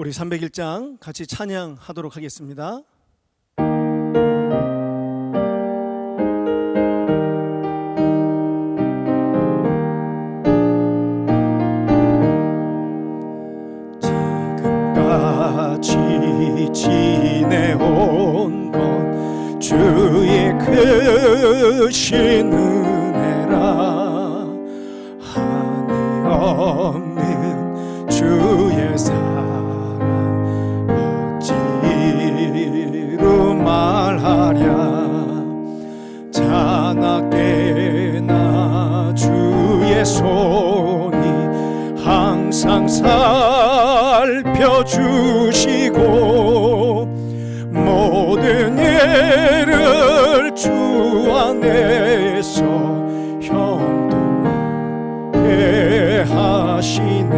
우리 301장 같이 찬양하도록 하겠습니다. 지금까지 지내온 것 주의 크신 은혜라. 한이 없는 주의 사랑 어찌로 말하랴. 자나깨나 주의 손이 항상 살펴주시고 모든 일을 주 안에서 형통하게 하시네.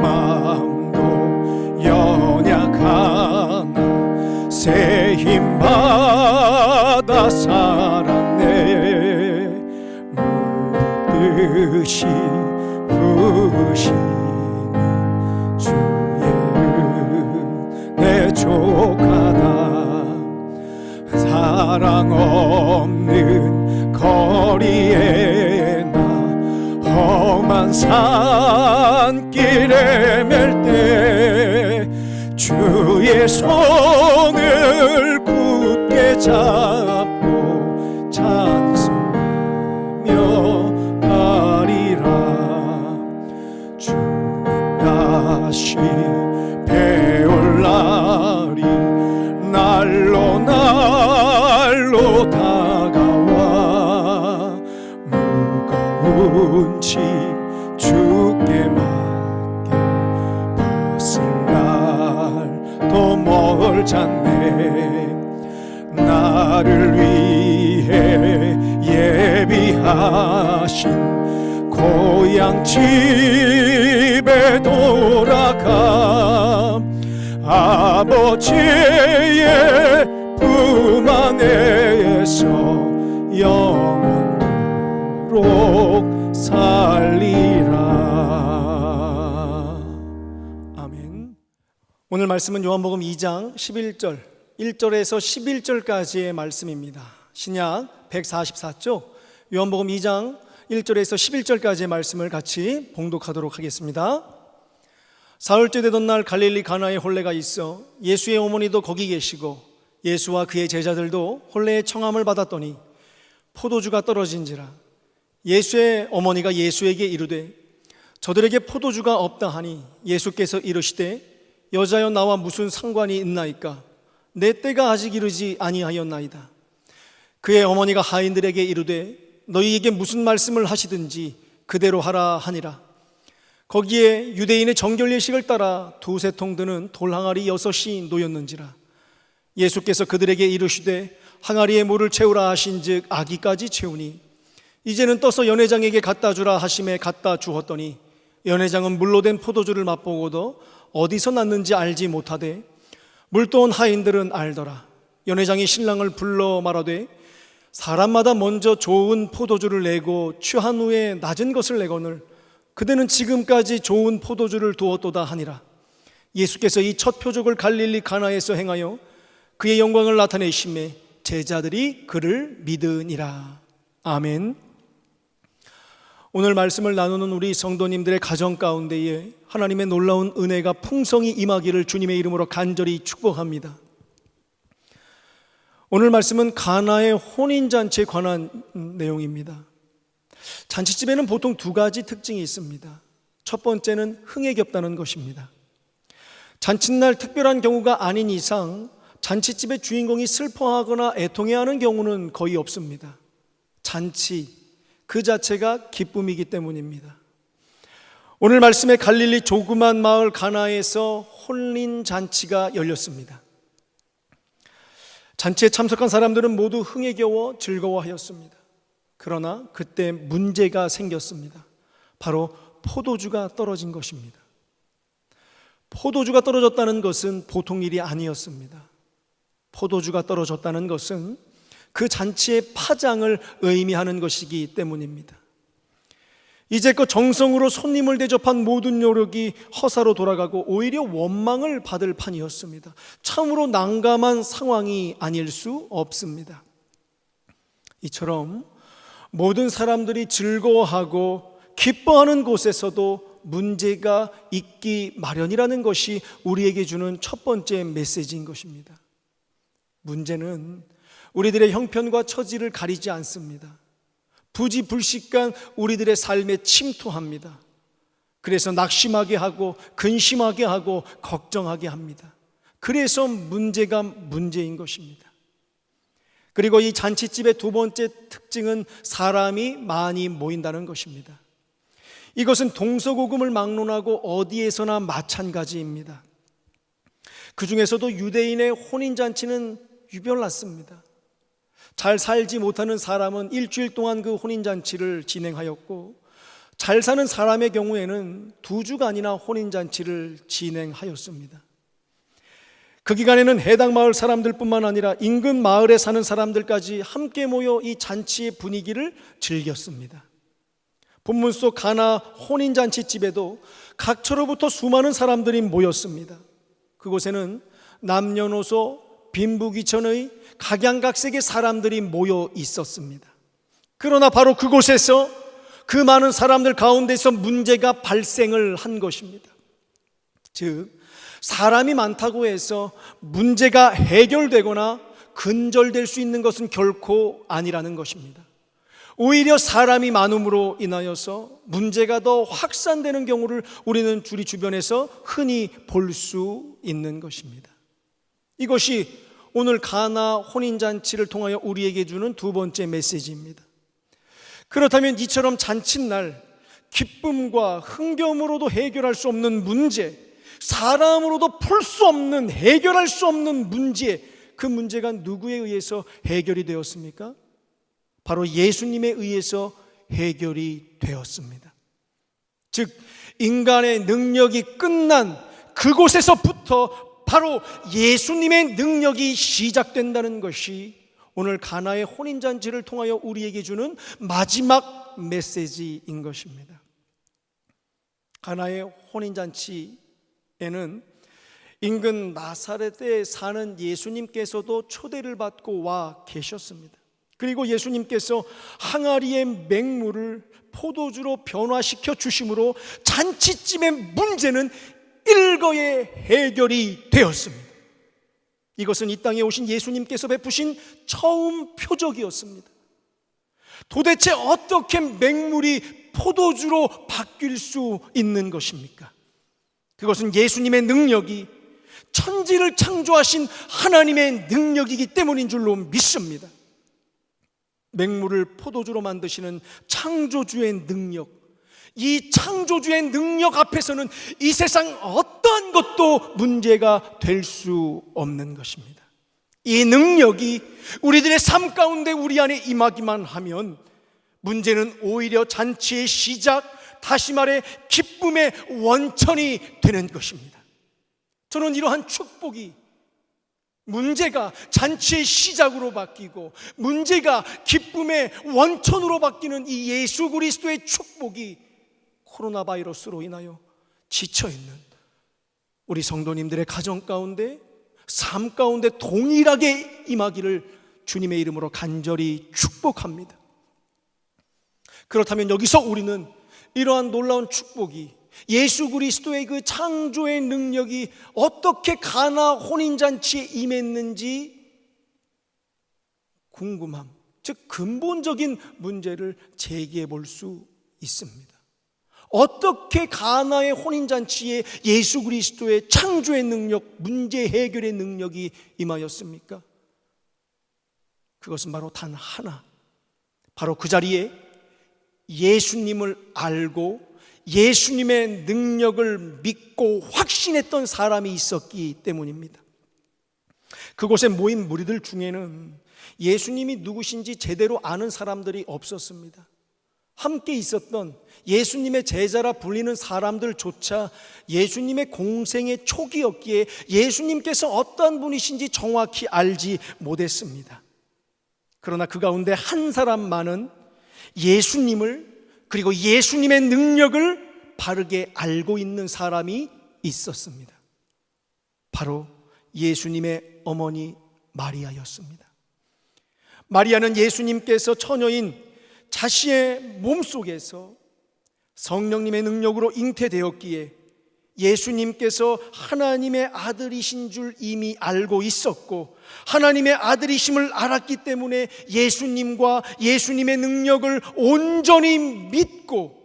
마음도 연약하나 새 힘 받아 살았네. 물듯이 부으시는 주의 은혜 족하다. 사랑 없는 거리에 나 험한 산길에 맬 때 주의 손을 굳게 잡고 찬송하며 가리라. 주님 다시 배올 날이 날로 날로 다가와 무거운 짐 주께 맡겨 벗을 날도 멀잖네. 나를 위해 예비하신 고향 집에 돌아가 아버지의 품 안에서 영원토록 살리라. 아멘. 오늘 말씀은 요한복음 2장 11절 1절에서 11절까지의 말씀입니다. 신약 144쪽 요한복음 2장 1절에서 11절까지의 말씀을 같이 봉독하도록 하겠습니다. 사흘째 되던 날 갈릴리 가나에 혼례가 있어 예수의 어머니도 거기 계시고 예수와 그의 제자들도 혼례의 청함을 받았더니 포도주가 떨어진지라. 예수의 어머니가 예수에게 이르되 저들에게 포도주가 없다 하니 예수께서 이르시되 여자여 나와 무슨 상관이 있나이까. 내 때가 아직 이르지 아니하였나이다. 그의 어머니가 하인들에게 이르되 너희에게 무슨 말씀을 하시든지 그대로 하라 하니라. 거기에 유대인의 정결 예식을 따라 두세 통 드는 돌 항아리 6이 놓였는지라. 예수께서 그들에게 이르시되 항아리에 물을 채우라 하신즉 아기까지 채우니 이제는 떠서 연회장에게 갖다 주라 하심에 갖다 주었더니 연회장은 물로 된 포도주를 맛보고도 어디서 났는지 알지 못하되 물도온 하인들은 알더라. 연회장이 신랑을 불러 말하되 사람마다 먼저 좋은 포도주를 내고 취한 후에 낮은 것을 내거늘 그대는 지금까지 좋은 포도주를 두었도다 하니라. 예수께서 이 첫 표적을 갈릴리 가나에서 행하여 그의 영광을 나타내심에 제자들이 그를 믿으니라. 아멘. 오늘 말씀을 나누는 우리 성도님들의 가정 가운데에 하나님의 놀라운 은혜가 풍성히 임하기를 주님의 이름으로 간절히 축복합니다. 오늘 말씀은 가나의 혼인잔치에 관한 내용입니다. 잔치집에는 보통 두 가지 특징이 있습니다. 첫 번째는 흥에 겹다는 것입니다. 잔칫날 특별한 경우가 아닌 이상 잔치집의 주인공이 슬퍼하거나 애통해하는 경우는 거의 없습니다. 잔치 그 자체가 기쁨이기 때문입니다. 오늘 말씀의 갈릴리 조그만 마을 가나에서 혼인 잔치가 열렸습니다. 잔치에 참석한 사람들은 모두 흥에 겨워 즐거워하였습니다. 그러나 그때 문제가 생겼습니다. 바로 포도주가 떨어진 것입니다. 포도주가 떨어졌다는 것은 보통 일이 아니었습니다. 포도주가 떨어졌다는 것은 그 잔치의 파장을 의미하는 것이기 때문입니다. 이제껏 정성으로 손님을 대접한 모든 노력이 허사로 돌아가고 오히려 원망을 받을 판이었습니다. 참으로 난감한 상황이 아닐 수 없습니다. 이처럼 모든 사람들이 즐거워하고 기뻐하는 곳에서도 문제가 있기 마련이라는 것이 우리에게 주는 첫 번째 메시지인 것입니다. 문제는 우리들의 형편과 처지를 가리지 않습니다. 부지불식간 우리들의 삶에 침투합니다. 그래서 낙심하게 하고 근심하게 하고 걱정하게 합니다. 그래서 문제가 문제인 것입니다. 그리고 이 잔치집의 두 번째 특징은 사람이 많이 모인다는 것입니다. 이것은 동서고금을 막론하고 어디에서나 마찬가지입니다. 그 중에서도 유대인의 혼인잔치는 유별났습니다. 잘 살지 못하는 사람은 일주일 동안 그 혼인잔치를 진행하였고, 잘 사는 사람의 경우에는 2주간이나 혼인잔치를 진행하였습니다. 그 기간에는 해당 마을 사람들뿐만 아니라 인근 마을에 사는 사람들까지 함께 모여 이 잔치의 분위기를 즐겼습니다. 본문 속 가나 혼인잔치집에도 각처로부터 수많은 사람들이 모였습니다. 그곳에는 남녀노소 빈부귀천의 각양각색의 사람들이 모여 있었습니다. 그러나 바로 그곳에서 그 많은 사람들 가운데서 문제가 발생을 한 것입니다. 즉, 사람이 많다고 해서 문제가 해결되거나 근절될 수 있는 것은 결코 아니라는 것입니다. 오히려 사람이 많음으로 인하여서 문제가 더 확산되는 경우를 우리는 우리 주변에서 흔히 볼 수 있는 것입니다. 이것이 오늘 가나 혼인잔치를 통하여 우리에게 주는 두 번째 메시지입니다. 그렇다면 이처럼 잔칫날 기쁨과 흥겨움으로도 해결할 수 없는 문제, 사람으로도 풀 수 없는, 해결할 수 없는 문제, 그 문제가 누구에 의해서 해결이 되었습니까? 바로 예수님에 의해서 해결이 되었습니다. 즉, 인간의 능력이 끝난 그곳에서부터 바로 예수님의 능력이 시작된다는 것이 오늘 가나의 혼인잔치를 통하여 우리에게 주는 마지막 메시지인 것입니다. 가나의 혼인잔치에는 인근 나사렛에 사는 예수님께서도 초대를 받고 와 계셨습니다. 그리고 예수님께서 항아리의 맹물을 포도주로 변화시켜 주심으로 잔치집의 문제는 일거에 해결이 되었습니다. 이것은 이 땅에 오신 예수님께서 베푸신 처음 표적이었습니다. 도대체 어떻게 맹물이 포도주로 바뀔 수 있는 것입니까? 그것은 예수님의 능력이 천지를 창조하신 하나님의 능력이기 때문인 줄로 믿습니다. 맹물을 포도주로 만드시는 창조주의 능력, 이 창조주의 능력 앞에서는 이 세상 어떤 것도 문제가 될 수 없는 것입니다. 이 능력이 우리들의 삶 가운데 우리 안에 임하기만 하면 문제는 오히려 잔치의 시작, 다시 말해 기쁨의 원천이 되는 것입니다. 저는 이러한 축복이, 문제가 잔치의 시작으로 바뀌고 문제가 기쁨의 원천으로 바뀌는 이 예수 그리스도의 축복이 코로나 바이러스로 인하여 지쳐있는 우리 성도님들의 가정 가운데, 삶 가운데 동일하게 임하기를 주님의 이름으로 간절히 축복합니다. 그렇다면 여기서 우리는 이러한 놀라운 축복이, 예수 그리스도의 그 창조의 능력이 어떻게 가나 혼인잔치에 임했는지 궁금함, 즉 근본적인 문제를 제기해 볼 수 있습니다. 어떻게 가나의 혼인잔치에 예수 그리스도의 창조의 능력, 문제 해결의 능력이 임하였습니까? 그것은 바로 단 하나, 바로 그 자리에 예수님을 알고 예수님의 능력을 믿고 확신했던 사람이 있었기 때문입니다. 그곳에 모인 무리들 중에는 예수님이 누구신지 제대로 아는 사람들이 없었습니다. 함께 있었던 예수님의 제자라 불리는 사람들조차 예수님의 공생의 초기였기에 예수님께서 어떠한 분이신지 정확히 알지 못했습니다. 그러나 그 가운데 한 사람만은 예수님을 그리고 예수님의 능력을 바르게 알고 있는 사람이 있었습니다. 바로 예수님의 어머니 마리아였습니다. 마리아는 예수님께서 처녀인 자신의 몸속에서 성령님의 능력으로 잉태되었기에 예수님께서 하나님의 아들이신 줄 이미 알고 있었고, 하나님의 아들이심을 알았기 때문에 예수님과 예수님의 능력을 온전히 믿고,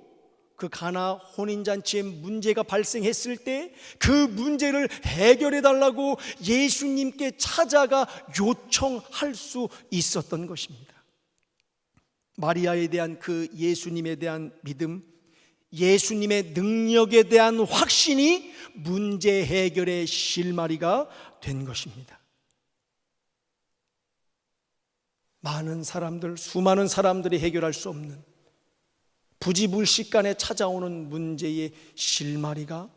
그 가나 혼인잔치에 문제가 발생했을 때 그 문제를 해결해 달라고 예수님께 찾아가 요청할 수 있었던 것입니다. 마리아에 대한 그 예수님에 대한 믿음, 예수님의 능력에 대한 확신이 문제 해결의 실마리가 된 것입니다. 많은 사람들, 수많은 사람들이 해결할 수 없는 부지불식간에 찾아오는 문제의 실마리가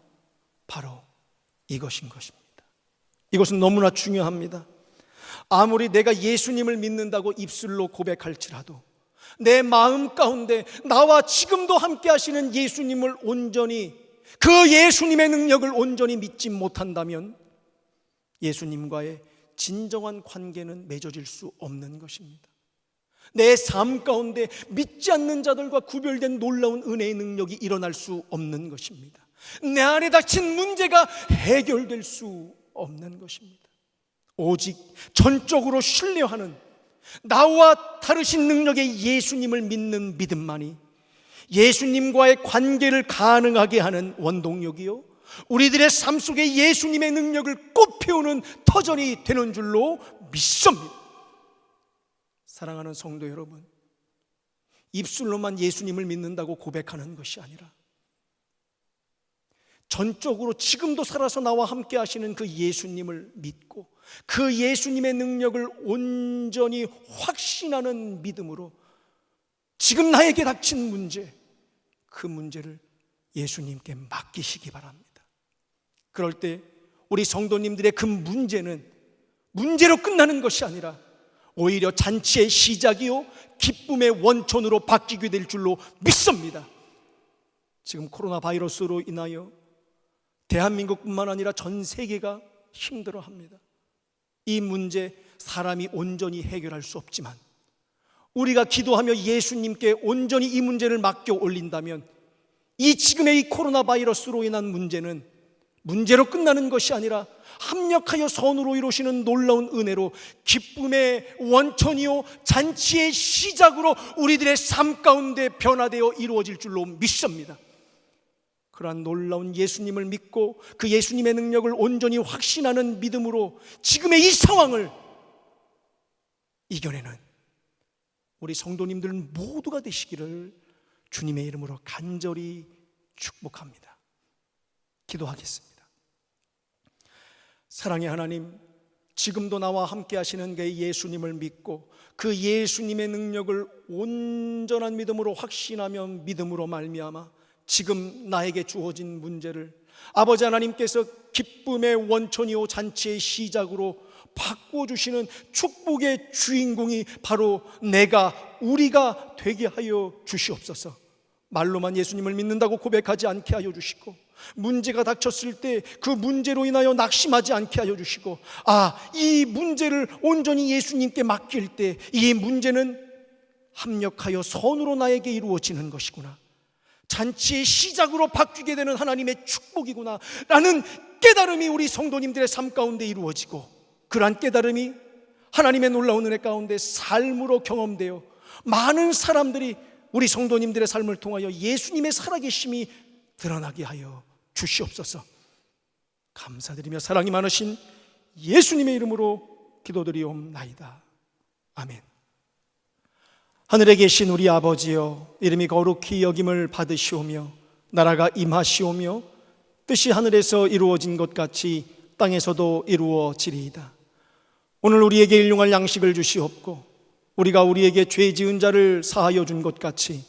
바로 이것인 것입니다. 이것은 너무나 중요합니다. 아무리 내가 예수님을 믿는다고 입술로 고백할지라도 내 마음 가운데 나와 지금도 함께 하시는 예수님을 온전히, 그 예수님의 능력을 온전히 믿지 못한다면 예수님과의 진정한 관계는 맺어질 수 없는 것입니다. 내 삶 가운데 믿지 않는 자들과 구별된 놀라운 은혜의 능력이 일어날 수 없는 것입니다. 내 안에 닥친 문제가 해결될 수 없는 것입니다. 오직 전적으로 신뢰하는, 나와 다르신 능력의 예수님을 믿는 믿음만이 예수님과의 관계를 가능하게 하는 원동력이요, 우리들의 삶 속에 예수님의 능력을 꽃피우는 터전이 되는 줄로 믿습니다. 사랑하는 성도 여러분, 입술로만 예수님을 믿는다고 고백하는 것이 아니라 전적으로 지금도 살아서 나와 함께 하시는 그 예수님을 믿고 그 예수님의 능력을 온전히 확신하는 믿음으로 지금 나에게 닥친 문제, 그 문제를 예수님께 맡기시기 바랍니다. 그럴 때 우리 성도님들의 그 문제는 문제로 끝나는 것이 아니라 오히려 잔치의 시작이요 기쁨의 원천으로 바뀌게 될 줄로 믿습니다. 지금 코로나 바이러스로 인하여 대한민국뿐만 아니라 전 세계가 힘들어합니다. 이 문제 사람이 온전히 해결할 수 없지만 우리가 기도하며 예수님께 온전히 이 문제를 맡겨 올린다면 이 지금의 이 코로나 바이러스로 인한 문제는 문제로 끝나는 것이 아니라 합력하여 선으로 이루시는 놀라운 은혜로 기쁨의 원천이요 잔치의 시작으로 우리들의 삶 가운데 변화되어 이루어질 줄로 믿습니다. 그러한 놀라운 예수님을 믿고 그 예수님의 능력을 온전히 확신하는 믿음으로 지금의 이 상황을 이겨내는 우리 성도님들 모두가 되시기를 주님의 이름으로 간절히 축복합니다. 기도하겠습니다. 사랑의 하나님, 지금도 나와 함께 하시는 그 예수님을 믿고 그 예수님의 능력을 온전한 믿음으로 확신하며 믿음으로 말미암아 지금 나에게 주어진 문제를 아버지 하나님께서 기쁨의 원천이요 잔치의 시작으로 바꿔주시는 축복의 주인공이 바로 우리가 되게 하여 주시옵소서. 말로만 예수님을 믿는다고 고백하지 않게 하여 주시고 문제가 닥쳤을 때 그 문제로 인하여 낙심하지 않게 하여 주시고 이 문제를 온전히 예수님께 맡길 때 이 문제는 합력하여 선으로 나에게 이루어지는 것이구나, 잔치의 시작으로 바뀌게 되는 하나님의 축복이구나 라는 깨달음이 우리 성도님들의 삶 가운데 이루어지고 그러한 깨달음이 하나님의 놀라운 은혜 가운데 삶으로 경험되어 많은 사람들이 우리 성도님들의 삶을 통하여 예수님의 살아계심이 드러나게 하여 주시옵소서. 감사드리며 사랑이 많으신 예수님의 이름으로 기도드리옵나이다. 아멘. 하늘에 계신 우리 아버지여, 이름이 거룩히 여김을 받으시오며 나라가 임하시오며 뜻이 하늘에서 이루어진 것 같이 땅에서도 이루어지리이다. 오늘 우리에게 일용할 양식을 주시옵고 우리가 우리에게 죄 지은 자를 사하여 준 것 같이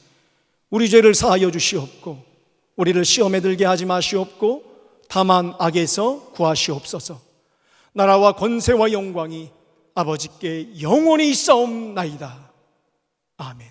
우리 죄를 사하여 주시옵고 우리를 시험에 들게 하지 마시옵고 다만 악에서 구하시옵소서. 나라와 권세와 영광이 아버지께 영원히 있사옵나이다. 아멘.